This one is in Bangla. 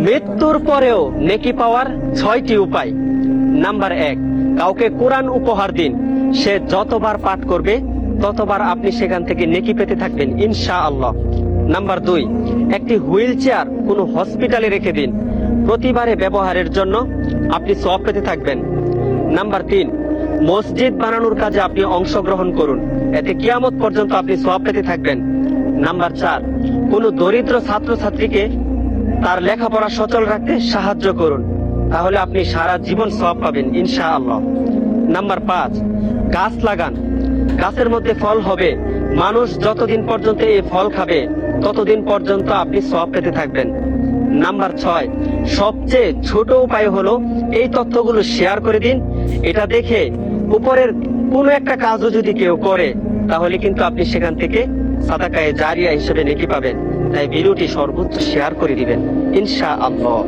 মৃত্যুর পরেও নেকি পাওয়ার 6টি উপায়। নাম্বার 1, কাউকে কোরআন উপহার দিন। সে যতবার পাঠ করবে ততবার আপনি সেখান থেকে নেকি পেতে থাকবেন ইনশাআল্লাহ। নাম্বার 2, একটি হুইল চেয়ার কোনো হসপিটালে রেখে দিন। প্রতিবারে ব্যবহারের জন্য আপনি সওয়াব পেতে থাকবেন। নাম্বার 3, মসজিদ বানানোর কাজে আপনি অংশগ্রহণ করুন, এতে কিয়ামত পর্যন্ত আপনি সওয়াব পেতে থাকবেন। নাম্বার 4, কোনো দরিদ্র ছাত্রছাত্রীকে তার লেখাপড়া সচল রাখতে সাহায্য করুন, তাহলে আপনি সারা জীবন সওয়াব পাবেন ইনশাআল্লাহ। নাম্বার 5, গাছ লাগান, গাছের মধ্যে ফল হবে। মানুষ যতদিন পর্যন্ত এই ফল খাবে ততদিন পর্যন্ত আপনি সওয়াব পেতে থাকবেন। নাম্বার 6, সবচেয়ে ছোট উপায় হলো এই তথ্যগুলো শেয়ার করে দিন। এটা দেখে উপরের কোনো একটা কাজও যদি কেউ করে তাহলে কিন্তু আপনি সেখান থেকে সাদাকায়ে জারিয়া হিসেবে নেকি পাবেন। তাই ভিডিওটি সর্বোচ্চ শেয়ার করে দিবেন ইনশাআল্লাহ।